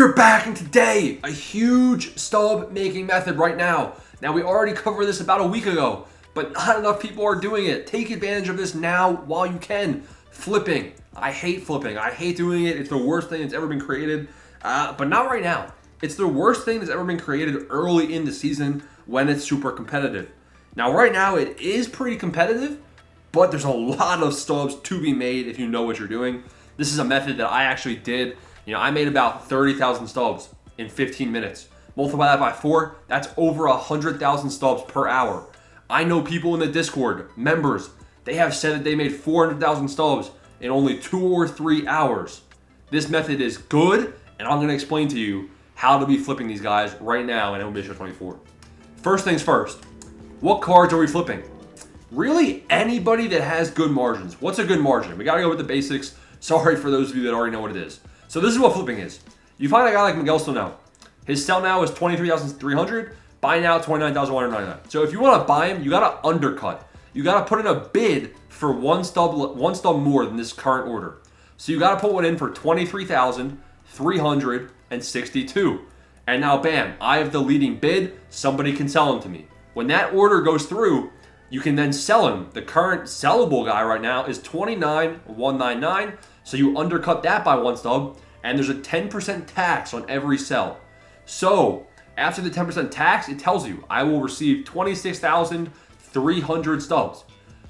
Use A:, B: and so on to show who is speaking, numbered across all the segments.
A: We're back, and today, a huge stub making method right now. Now, we already covered this about a week ago, but not enough people are doing it. Take advantage of this now while you can. Flipping. I hate flipping. I hate doing it. It's the worst thing that's ever been created, but not right now. It's the worst thing that's ever been created early in the season when it's super competitive. Now, right now, it is pretty competitive, but there's a lot of stubs to be made if you know what you're doing. This is a method that I actually did. I made about 30,000 stubs in 15 minutes. Multiply that by 4, that's over 100,000 stubs per hour. I know people in the Discord, members, they have said that they made 400,000 stubs in only 2 or 3 hours. This method is good, and I'm going to explain to you how to be flipping these guys right now in MLB The Show 24. First things first, what cards are we flipping? Really, anybody that has good margins. What's a good margin? We got to go with the basics. Sorry for those of you that already know what it is. So this is what flipping is. You find a guy like Miguel Sano. His sell now is 23,300. Buy now 29,199. So if you want to buy him, you got to undercut. You got to put in a bid for one stub more than this current order. So you got to put one in for 23,362. And now, bam, I have the leading bid. Somebody can sell him to me. When that order goes through, you can then sell him. The current sellable guy right now is 29,199. So you undercut that by one stub, and there's a 10% tax on every sell. So after the 10% tax, it tells you I will receive 26,300 stubs.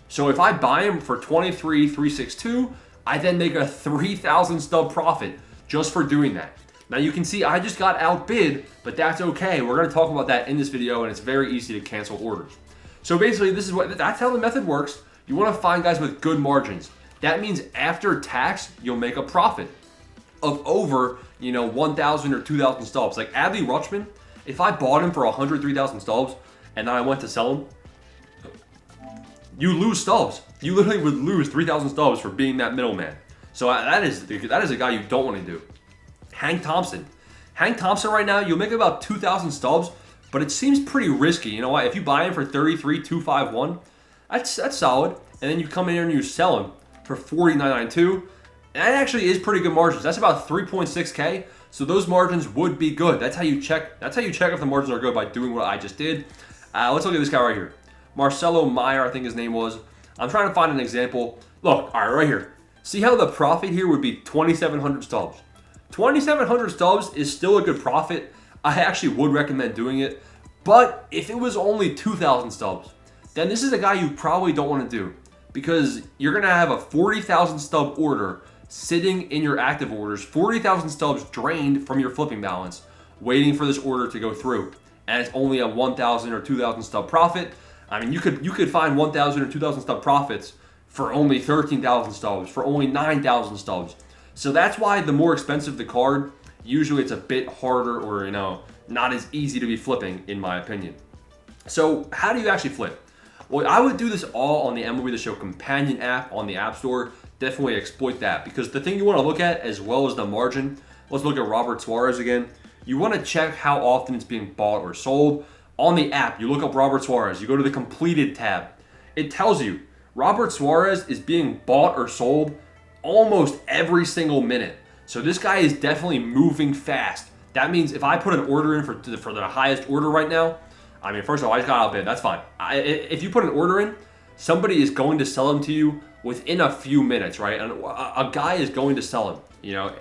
A: So if I buy him for 23,362, I then make a 3,000 stub profit just for doing that. Now you can see I just got outbid, but that's okay. We're going to talk about that in this video, and it's very easy to cancel orders. So basically, that's how the method works. You want to find guys with good margins. That means after tax, you'll make a profit of over, 1,000 or 2,000 stubs. Like Adley Rutschman, if I bought him for 103,000 stubs and then I went to sell him, you lose stubs. You literally would lose 3,000 stubs for being that middleman. So that is a guy you don't want to do. Hank Thompson right now, you'll make about 2,000 stubs, but it seems pretty risky. You know what? If you buy him for 33,251, that's solid. And then you come in here and you sell him for 49.92. That actually is pretty good margins. That's about 3.6K. So those margins would be good. That's how you check. That's how you check if the margins are good, by doing what I just did. Let's look at this guy right here. Marcelo Meyer, I think his name was. I'm trying to find an example. Look, all right here. See how the profit here would be 2,700 stubs. 2,700 stubs is still a good profit. I actually would recommend doing it. But if it was only 2,000 stubs, then this is a guy you probably don't want to do, because you're going to have a 40,000 stub order sitting in your active orders, 40,000 stubs drained from your flipping balance, waiting for this order to go through. And it's only a 1,000 or 2,000 stub profit. I mean, you could find 1,000 or 2,000 stub profits for only 13,000 stubs, for only 9,000 stubs. So that's why the more expensive the card, usually it's a bit harder, or not as easy to be flipping, in my opinion. So how do you actually flip? Well, I would do this all on the MLB The Show companion app on the App Store. Definitely exploit that, because the thing you want to look at, as well as the margin, let's look at Robert Suarez again. You want to check how often it's being bought or sold. On the app, you look up Robert Suarez. You go to the completed tab. It tells you Robert Suarez is being bought or sold almost every single minute. So this guy is definitely moving fast. That means if I put an order in for the highest order right now, I mean, first of all, I just got outbid. That's fine. If you put an order in, somebody is going to sell them to you within a few minutes, right? And a guy is going to sell him.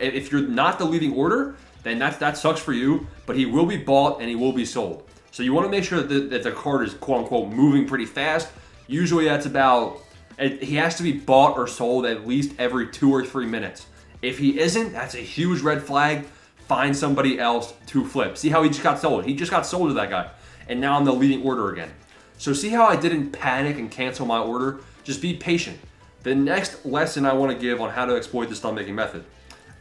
A: If you're not the leading order, then that sucks for you. But he will be bought and he will be sold. So you want to make sure that the card is quote unquote moving pretty fast. Usually that's about, he has to be bought or sold at least every 2 or 3 minutes. If he isn't, that's a huge red flag. Find somebody else to flip. See how he just got sold? He just got sold to that guy. And now I'm the leading order again. So see how I didn't panic and cancel my order? Just be patient. The next lesson I want to give on how to exploit the stub making method.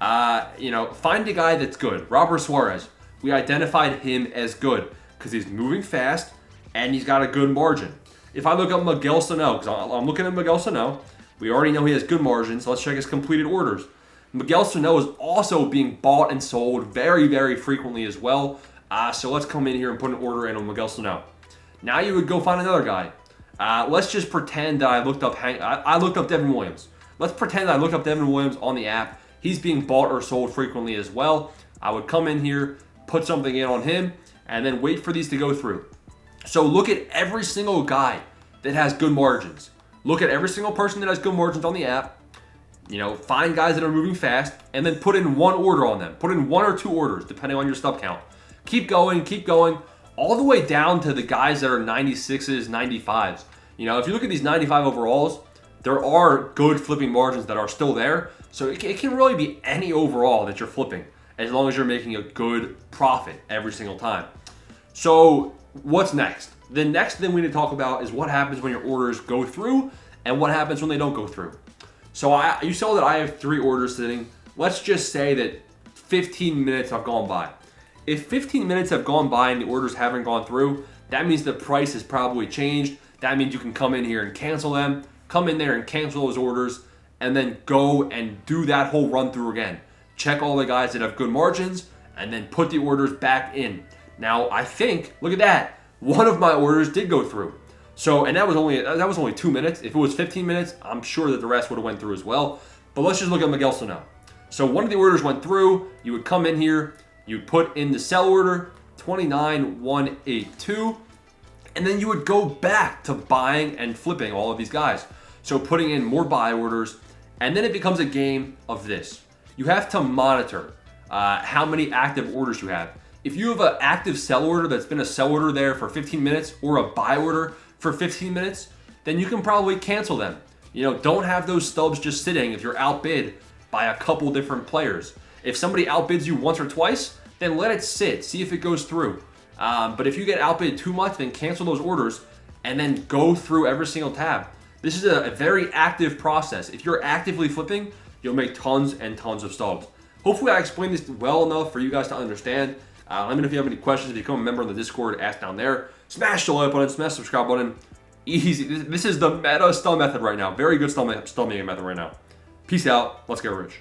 A: Find a guy that's good. Robert Suarez. We identified him as good because he's moving fast and he's got a good margin. If I look up Miguel Sano, because I'm looking at Miguel Sano, we already know he has good margins, so let's check his completed orders. Miguel Sano is also being bought and sold very, very frequently as well. So let's come in here and put an order in on Miguel Sano. Now you would go find another guy. Let's just pretend that I looked up Devin Williams. Let's pretend I looked up Devin Williams on the app. He's being bought or sold frequently as well. I would come in here, put something in on him, and then wait for these to go through. So look at every single guy that has good margins. Look at every single person that has good margins on the app. Find guys that are moving fast, and then put in one order on them. Put in 1 or 2 orders, depending on your stub count. Keep going, all the way down to the guys that are 96s, 95s. If you look at these 95 overalls, there are good flipping margins that are still there. So it can really be any overall that you're flipping, as long as you're making a good profit every single time. So what's next? The next thing we need to talk about is what happens when your orders go through and what happens when they don't go through. So you saw that I have 3 orders sitting. Let's just say that 15 minutes have gone by. If 15 minutes have gone by and the orders haven't gone through, that means the price has probably changed. That means you can come in here and cancel them, come in there and cancel those orders, and then go and do that whole run through again. Check all the guys that have good margins, and then put the orders back in. Now, I think, look at that, one of my orders did go through. So, and that was only 2 minutes. If it was 15 minutes, I'm sure that the rest would have went through as well. But let's just look at Miguel Sano. So one of the orders went through. You would come in here, you'd put in the sell order, 29,182, and then you would go back to buying and flipping all of these guys. So putting in more buy orders, and then it becomes a game of this. You have to monitor how many active orders you have. If you have an active sell order that's been a sell order there for 15 minutes or a buy order for 15 minutes, then you can probably cancel them. Don't have those stubs just sitting if you're outbid by a couple different players. If somebody outbids you once or twice, then let it sit, see if it goes through. But if you get outbid too much, then cancel those orders and then go through every single tab. This is a very active process. If you're actively flipping, you'll make tons and tons of stubs. Hopefully I explained this well enough for you guys to understand. Let me know if you have any questions. If you become a member on the Discord, ask down there. Smash the like button, smash the subscribe button. Easy. This is the meta stub method right now. Very good stub making method right now. Peace out. Let's get rich.